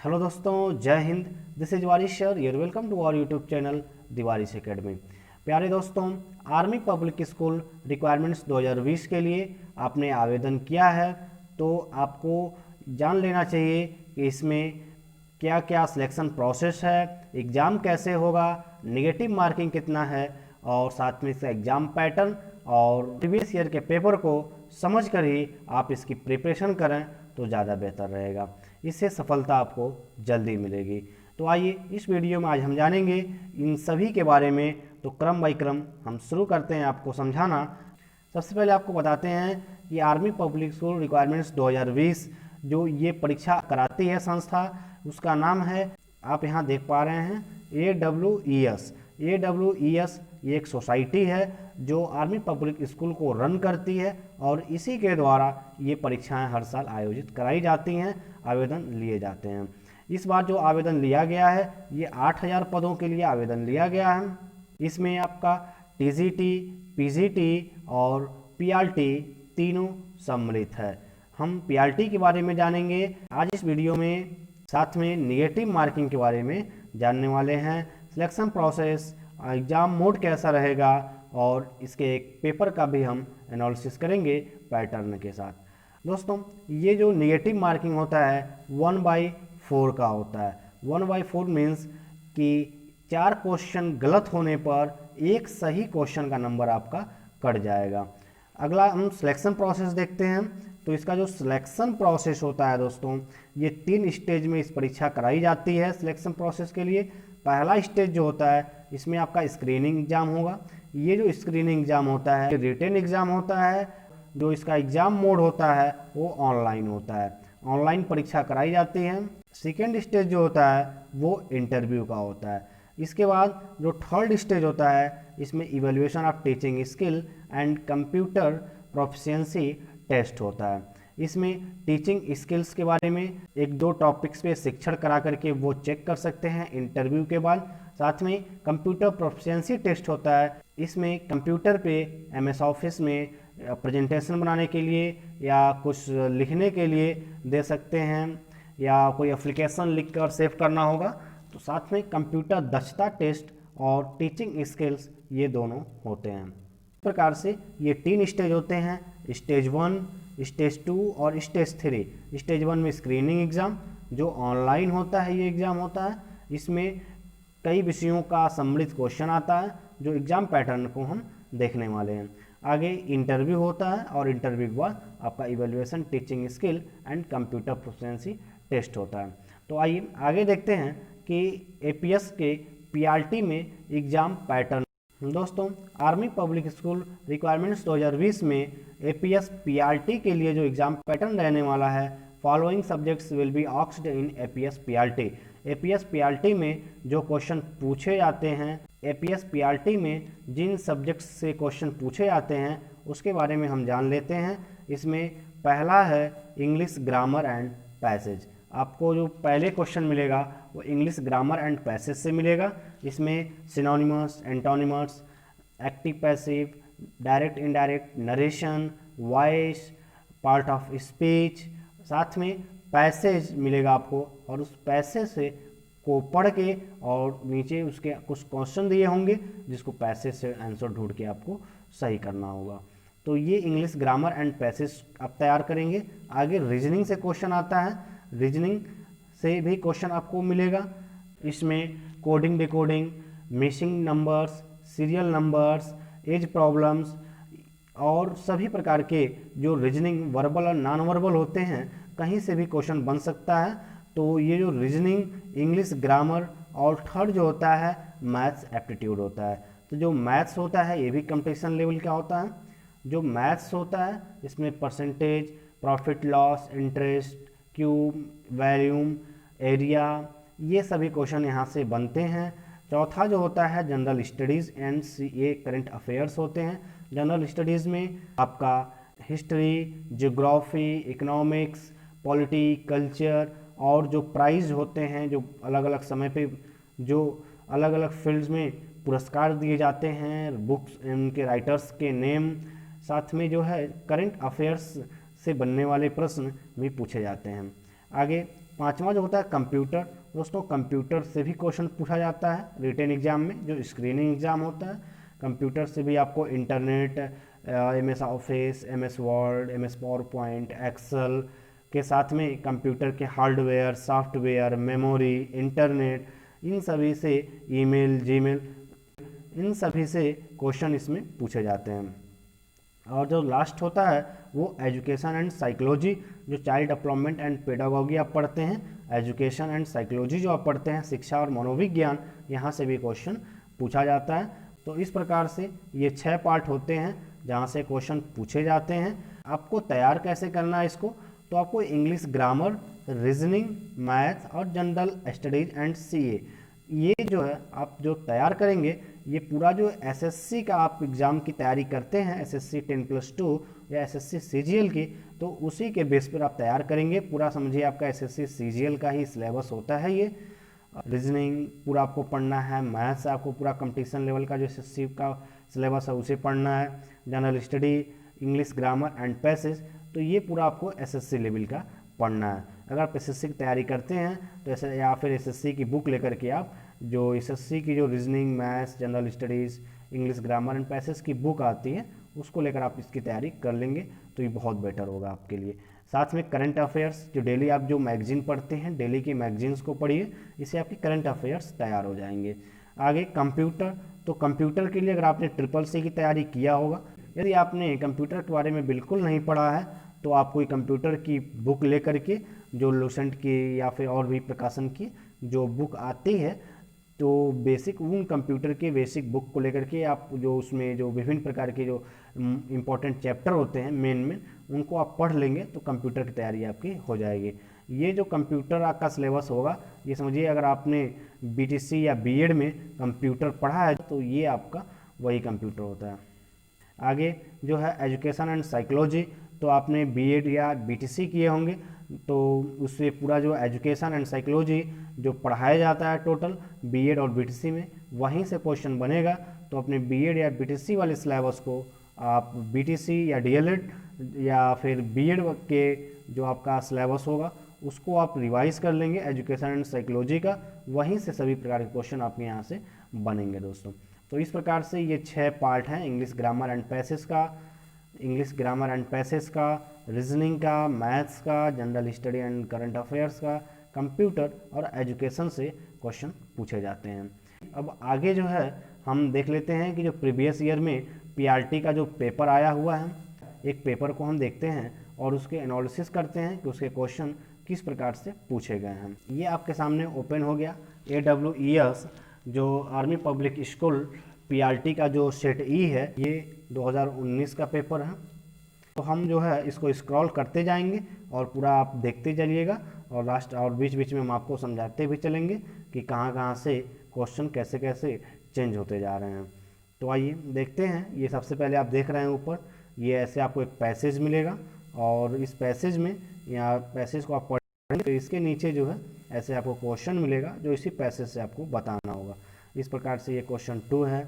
Hello दोस्तों, जय हिंद। This is Warish sir, you're welcome to our YouTube channel the Warish academy. प्यारे दोस्तों, आर्मी पब्लिक स्कूल रिक्वायरमेंट्स 2020 के लिए आपने आवेदन किया है तो आपको जान लेना चाहिए कि इसमें क्या क्या सिलेक्शन प्रोसेस है, एग्ज़ाम कैसे होगा, नेगेटिव मार्किंग कितना है और साथ में इसका एग्ज़ाम पैटर्न और प्रीवियस ईयर के पेपर को समझ कर ही आप इसकी प्रिपरेशन करें तो ज़्यादा बेहतर रहेगा। इससे सफलता आपको जल्दी मिलेगी। तो आइए इस वीडियो में आज हम जानेंगे इन सभी के बारे में। तो क्रम बाई क्रम हम शुरू करते हैं आपको समझाना। सबसे पहले आपको बताते हैं कि आर्मी पब्लिक स्कूल रिक्वायरमेंट्स 2020 जो ये परीक्षा कराती है संस्था, उसका नाम है, आप यहाँ देख पा रहे हैं, AWES। AWES ये एक सोसाइटी है जो आर्मी पब्लिक स्कूल को रन करती है और इसी के द्वारा ये परीक्षाएं हर साल आयोजित कराई जाती हैं, आवेदन लिए जाते हैं। इस बार जो आवेदन लिया गया है ये 8000 पदों के लिए आवेदन लिया गया है। इसमें आपका TGT, PGT और PRT तीनों सम्मिलित है। हम PRT के बारे में जानेंगे आज इस वीडियो में, साथ में निगेटिव मार्किंग के बारे में जानने वाले हैं, सिलेक्शन प्रोसेस, एग्ज़ाम मोड कैसा रहेगा और इसके एक पेपर का भी हम एनालिसिस करेंगे पैटर्न के साथ। दोस्तों, ये जो निगेटिव मार्किंग होता है 1/4 का होता है। 1/4 मीन्स कि 4 क्वेश्चन गलत होने पर एक सही क्वेश्चन का नंबर आपका कट जाएगा। अगला हम सिलेक्शन प्रोसेस देखते हैं। तो इसका जो सिलेक्शन प्रोसेस होता है दोस्तों, ये 3 स्टेज में इस परीक्षा कराई जाती है। सिलेक्शन प्रोसेस के लिए पहला स्टेज जो होता है इसमें आपका स्क्रीनिंग एग्जाम होगा। ये जो स्क्रीनिंग एग्जाम होता है रिटन एग्जाम होता है। जो इसका एग्जाम मोड होता है वो ऑनलाइन होता है, ऑनलाइन परीक्षा कराई जाती है। सेकेंड स्टेज जो होता है वो इंटरव्यू का होता है। इसके बाद जो थर्ड स्टेज होता है इसमें evaluation of teaching skill and computer proficiency test होता है। इसमें टीचिंग स्किल्स के बारे में 1-2 टॉपिक्स पे शिक्षण करा करके वो चेक कर सकते हैं इंटरव्यू के बाद। साथ में कंप्यूटर प्रोफिशिएंसी टेस्ट होता है। इसमें कंप्यूटर पे MS ऑफिस में प्रेजेंटेशन बनाने के लिए या कुछ लिखने के लिए दे सकते हैं, या कोई एप्लीकेशन लिख कर सेव करना होगा तो साथ में कंप्यूटर दक्षता टेस्ट और टीचिंग स्किल्स ये दोनों होते हैं। इस प्रकार से ये 3 स्टेज होते हैं, स्टेज 1, स्टेज 2 और स्टेज 3। स्टेज 1 में स्क्रीनिंग एग्ज़ाम जो ऑनलाइन होता है, ये एग्ज़ाम होता है। इसमें कई विषयों का सम्मिलित क्वेश्चन आता है जो एग्ज़ाम पैटर्न को हम देखने वाले हैं। आगे इंटरव्यू होता है और इंटरव्यू के बाद आपका evaluation teaching skill and computer proficiency test होता है। तो आइए आगे देखते हैं कि APS के PRT में एग्ज़ाम पैटर्न। दोस्तों, आर्मी पब्लिक स्कूल रिक्वायरमेंट्स 2020 में APS PRT के लिए जो एग्ज़ाम पैटर्न रहने वाला है, following subjects will be asked in APS PRT। APS PRT में जो क्वेश्चन पूछे जाते हैं, APS PRT में जिन सब्जेक्ट्स से क्वेश्चन पूछे जाते हैं उसके बारे में हम जान लेते हैं। इसमें पहला है इंग्लिश ग्रामर एंड पैसेज। आपको जो पहले क्वेश्चन मिलेगा वो इंग्लिश ग्रामर एंड पैसेज से मिलेगा। इसमें synonymous, antonymous, active passive, direct indirect, narration, voice, part of speech, साथ में पैसेज मिलेगा आपको और उस पैसेज से को पढ़ के और नीचे उसके कुछ क्वेश्चन दिए होंगे जिसको पैसेज से आंसर ढूंढ के आपको सही करना होगा। तो ये इंग्लिश ग्रामर एंड पैसेज आप तैयार करेंगे। आगे रीजनिंग से क्वेश्चन आता है, रीजनिंग से भी क्वेश्चन आपको मिलेगा। इसमें coding, decoding, missing numbers, serial numbers, age problems और सभी प्रकार के जो रीजनिंग वर्बल और नॉन वर्बल होते हैं कहीं से भी क्वेश्चन बन सकता है। तो ये जो रीजनिंग, इंग्लिश ग्रामर और थर्ड जो होता है मैथ्स एप्टीट्यूड होता है। तो जो मैथ्स होता है ये भी कंपटीशन लेवल का होता है। जो मैथ्स होता है इसमें percentage, profit loss, interest, cube, volume, area, ये सभी क्वेश्चन यहाँ से बनते हैं। चौथा जो होता है जनरल स्टडीज़ एंड ये करंट अफेयर्स होते हैं। जनरल स्टडीज़ में आपका history, geography, economics, polity, culture और जो प्राइज़ होते हैं, जो अलग अलग समय पे जो अलग अलग फील्ड्स में पुरस्कार दिए जाते हैं, बुक्स, उनके राइटर्स के नेम, साथ में जो है करंट अफेयर्स से बनने वाले प्रश्न भी पूछे जाते हैं। आगे पांचवा जो होता है कंप्यूटर। दोस्तों कंप्यूटर से भी क्वेश्चन पूछा जाता है रिटेन एग्जाम में, जो स्क्रीनिंग एग्जाम होता है। कंप्यूटर से भी आपको internet, MS office, MS word, MS PowerPoint, Excel के साथ में कंप्यूटर के हार्डवेयर, सॉफ्टवेयर, मेमोरी, इंटरनेट, इन सभी से ईमेल, जीमेल, इन सभी से क्वेश्चन इसमें पूछे जाते हैं। और जो लास्ट होता है वो एजुकेशन एंड साइकोलॉजी, जो चाइल्ड डेवलपमेंट एंड पेडागोगी आप पढ़ते हैं, एजुकेशन एंड साइकोलॉजी जो आप पढ़ते हैं, शिक्षा और मनोविज्ञान, यहाँ से भी क्वेश्चन पूछा जाता है। तो इस प्रकार से ये 6 पार्ट होते हैं जहाँ से क्वेश्चन पूछे जाते हैं। आपको तैयार कैसे करना है इसको, तो आपको इंग्लिश ग्रामर, रीजनिंग, मैथ और जनरल स्टडीज एंड CA, ये जो है आप जो तैयार करेंगे, ये पूरा जो SSC का आप एग्ज़ाम की तैयारी करते हैं, SSC 10+2 या SSC CGL की, तो उसी के बेस पर आप तैयार करेंगे। पूरा समझिए आपका SSC CGL का ही सिलेबस होता है ये। रीजनिंग पूरा आपको पढ़ना है, मैथ्स आपको पूरा कंपटीशन लेवल का जो SSC का सिलेबस है उसे पढ़ना है, general study, English grammar and passage, तो ये पूरा आपको SSC लेवल का पढ़ना है। अगर आप SSC की तैयारी करते हैं तो ऐसे, या फिर SSC की बुक लेकर के आप जो SSC की जो reasoning, maths, general studies, English grammar and passage की बुक आती है उसको लेकर आप इसकी तैयारी कर लेंगे तो ये बहुत बेटर होगा आपके लिए। साथ में करंट अफेयर्स, जो डेली आप जो मैगजीन पढ़ते हैं, डेली की मैगजीन्स को पढ़िए, इससे आपके करंट अफेयर्स तैयार हो जाएंगे। आगे कंप्यूटर, तो कंप्यूटर के लिए अगर आपने SSC की तैयारी किया होगा, यदि आपने कंप्यूटर के बारे में बिल्कुल नहीं पढ़ा है तो आप कोई कंप्यूटर की बुक लेकर के, जो लुसेंट की या फिर और भी प्रकाशन की जो बुक आती है, तो बेसिक उन कंप्यूटर के बेसिक बुक को लेकर के आप जो उसमें जो विभिन्न प्रकार के जो इम्पोर्टेंट चैप्टर होते हैं मेन उनको आप पढ़ लेंगे तो कंप्यूटर की तैयारी आपकी हो जाएगी। ये जो कंप्यूटर का सिलेबस होगा, ये समझिए अगर आपने BTC या B.Ed में कंप्यूटर पढ़ा है तो ये आपका वही कंप्यूटर होता है। आगे जो है एजुकेशन एंड साइकोलॉजी, तो आपने B.Ed या BTC किए होंगे तो उससे पूरा जो एजुकेशन एंड साइकोलॉजी जो पढ़ाया जाता है टोटल B.Ed और BTC में, वहीं से क्वेश्चन बनेगा। तो अपने B.Ed या BTC वाले सिलेबस को आप BTC या DLED या फिर B.Ed के जो आपका सिलेबस होगा उसको आप रिवाइज कर लेंगे एजुकेशन एंड साइकोलॉजी का, वहीं से सभी प्रकार के क्वेश्चन आपके यहाँ से बनेंगे दोस्तों। तो इस प्रकार से ये 6 पार्ट हैं इंग्लिश ग्रामर एंड पैसेज का, रीजनिंग का, मैथ्स का, general study and current affairs का, कंप्यूटर और एजुकेशन से क्वेश्चन पूछे जाते हैं। अब आगे जो है हम देख लेते हैं कि जो प्रीवियस ईयर में PRT का जो पेपर आया हुआ है, एक पेपर को हम देखते हैं और उसके एनालिसिस करते हैं कि उसके क्वेश्चन किस प्रकार से पूछे गए हैं। ये आपके सामने ओपन हो गया AWES जो आर्मी पब्लिक स्कूल PRT का जो सेट E है, ये 2019 का पेपर है। तो हम जो है इसको स्क्रॉल करते जाएंगे और पूरा आप देखते चलिएगा और लास्ट और बीच बीच में हम आपको समझाते भी चलेंगे कि कहाँ कहाँ से क्वेश्चन कैसे कैसे चेंज होते जा रहे हैं। तो आइए देखते हैं। ये सबसे पहले आप देख रहे हैं ऊपर, ये ऐसे आपको एक पैसेज मिलेगा और इस पैसेज में या पैसेज को आप पढ़ेंगे तो इसके नीचे जो है ऐसे आपको क्वेश्चन मिलेगा जो इसी पैसेज से आपको बताना होगा। इस प्रकार से ये क्वेश्चन 2 है,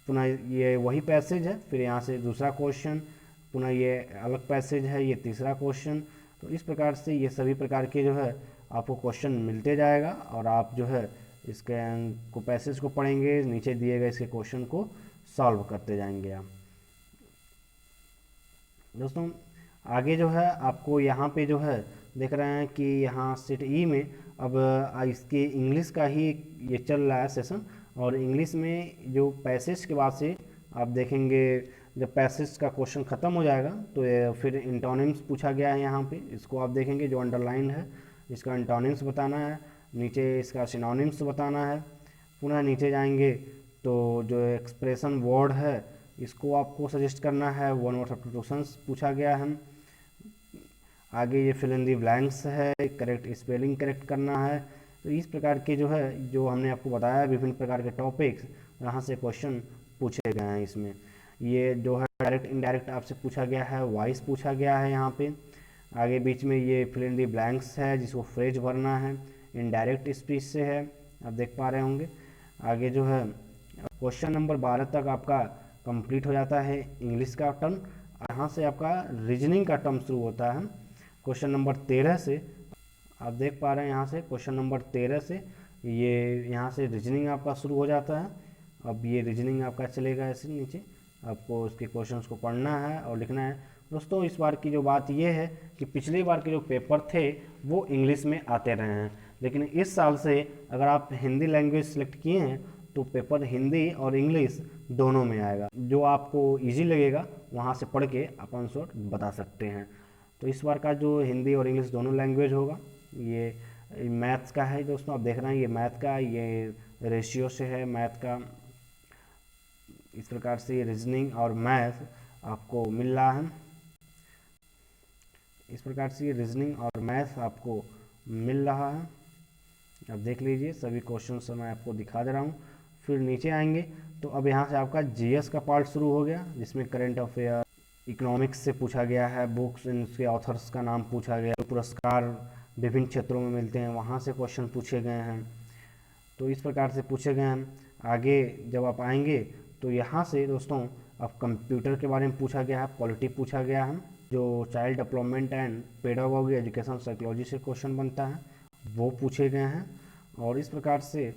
पुनः ये वही पैसेज है, फिर यहाँ से दूसरा क्वेश्चन, पुनः ये अलग पैसेज है, ये तीसरा क्वेश्चन। तो इस प्रकार से ये सभी प्रकार के जो है आपको क्वेश्चन मिलते जाएगा और आप जो है इसके को पैसेज को पढ़ेंगे, नीचे दिए गए इसके क्वेश्चन को सॉल्व करते जाएंगे आप दोस्तों। आगे जो है आपको यहाँ पे जो है देख रहे हैं कि यहाँ सेट E में अब इसके इंग्लिश का ही ये चल रहा है सेशन, और इंग्लिश में जो पैसेज के बाद से आप देखेंगे जब पैसेज का क्वेश्चन ख़त्म हो जाएगा तो फिर इंटोनिम्स पूछा गया है। यहाँ पे इसको आप देखेंगे जो अंडरलाइन है, इसका इंटोनिम्स बताना है, नीचे इसका सिनोनिम्स बताना है। पुनः नीचे जाएंगे तो जो एक्सप्रेशन वर्ड है इसको आपको सजेस्ट करना है, वन वर्ड सब्स्टिट्यूशंस पूछा गया है। आगे ये फिल इन दी ब्लैंक्स है, करेक्ट स्पेलिंग करेक्ट करना है। तो इस प्रकार के जो है जो हमने आपको बताया विभिन्न प्रकार के टॉपिक्स यहाँ से क्वेश्चन पूछे गए हैं। इसमें ये जो है डायरेक्ट इनडायरेक्ट आपसे पूछा गया है, वॉइस पूछा गया है यहाँ पे। आगे बीच में ये फिल इन दी ब्लैंक्स है जिसको फ्रेज भरना है, इनडायरेक्ट स्पीच से है, आप देख पा रहे होंगे। आगे जो है क्वेश्चन नंबर 12 तक आपका कंप्लीट हो जाता है इंग्लिश का टर्म। यहाँ से आपका रीजनिंग का टर्म शुरू होता है क्वेश्चन नंबर 13 से। आप देख पा रहे हैं यहाँ से क्वेश्चन नंबर 13 से ये यहाँ से रीजनिंग आपका शुरू हो जाता है। अब ये रीजनिंग आपका चलेगा ऐसे नीचे, आपको उसके क्वेश्चंस को पढ़ना है और लिखना है। दोस्तों इस बार की जो बात ये है कि पिछली बार के जो पेपर थे वो इंग्लिश में आते रहे हैं, लेकिन इस साल से अगर आप हिंदी लैंग्वेज सेलेक्ट किए हैं तो पेपर हिंदी और इंग्लिश दोनों में आएगा। जो आपको इजी लगेगा वहाँ से पढ़ के आप आंसर बता सकते हैं। तो इस बार का जो हिंदी और इंग्लिश दोनों लैंग्वेज होगा, ये मैथ्स का है दोस्तों। आप देख रहे हैं ये मैथ का, ये रेशियो से है मैथ का। इस प्रकार से ये रीजनिंग और मैथ आपको मिल रहा है। इस प्रकार से ये रीजनिंग और मैथ आपको मिल रहा है। अब देख लीजिए सभी क्वेश्चन से मैं आपको दिखा दे रहा हूँ। फिर नीचे आएंगे तो अब यहाँ से आपका जीएस का पार्ट शुरू हो गया, जिसमें करंट अफेयर, इकोनॉमिक्स से पूछा गया है, बुक्स इनके ऑथर्स का नाम पूछा गया, पुरस्कार विभिन्न क्षेत्रों में मिलते हैं वहाँ से क्वेश्चन पूछे गए हैं। तो इस प्रकार से पूछे गए हैं। आगे जब आप आएंगे तो यहाँ से दोस्तों अब कंप्यूटर के बारे में पूछा गया है, पॉलिटी पूछा गया है, जो child development and pedagogy education psychology से क्वेश्चन बनता है वो पूछे गए हैं। और इस प्रकार से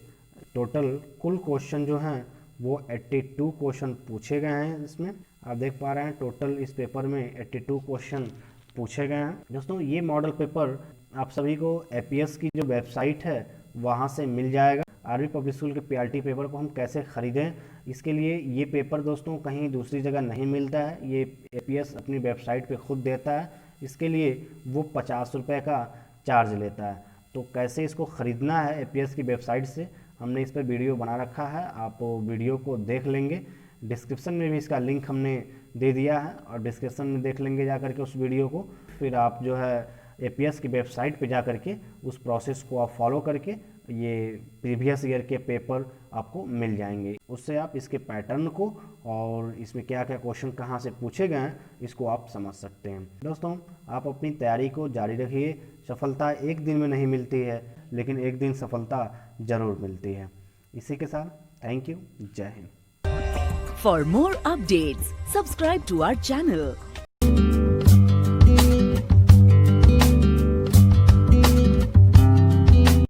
टोटल कुल क्वेश्चन जो हैं वो 82 क्वेश्चन पूछे गए हैं। इसमें आप देख पा रहे हैं टोटल इस पेपर में 82 क्वेश्चन पूछे गए हैं। दोस्तों ये मॉडल पेपर आप सभी को एपीएस की जो वेबसाइट है वहाँ से मिल जाएगा। आर्मी पब्लिक स्कूल के पीआरटी पेपर को हम कैसे ख़रीदें, इसके लिए ये पेपर दोस्तों कहीं दूसरी जगह नहीं मिलता है, ये एपीएस अपनी वेबसाइट पे खुद देता है। इसके लिए वो 50 रुपये का चार्ज लेता है। तो कैसे इसको ख़रीदना है एपीएस की वेबसाइट से, हमने इस पर वीडियो बना रखा है, आप वीडियो को देख लेंगे। डिस्क्रिप्शन में भी इसका लिंक हमने दे दिया है और डिस्क्रिप्शन में देख लेंगे जा करके उस वीडियो को। फिर आप जो है एपीएस की वेबसाइट पे जा करके उस प्रोसेस को आप फॉलो करके ये प्रीवियस ईयर के पेपर आपको मिल जाएंगे। उससे आप इसके पैटर्न को और इसमें क्या क्या क्वेश्चन कहाँ से पूछे गए हैं इसको आप समझ सकते हैं। दोस्तों आप अपनी तैयारी को जारी रखिए। सफलता एक दिन में नहीं मिलती है, लेकिन एक दिन सफलता ज़रूर मिलती है। इसी के साथ थैंक यू, जय Hind. For more updates, subscribe to our channel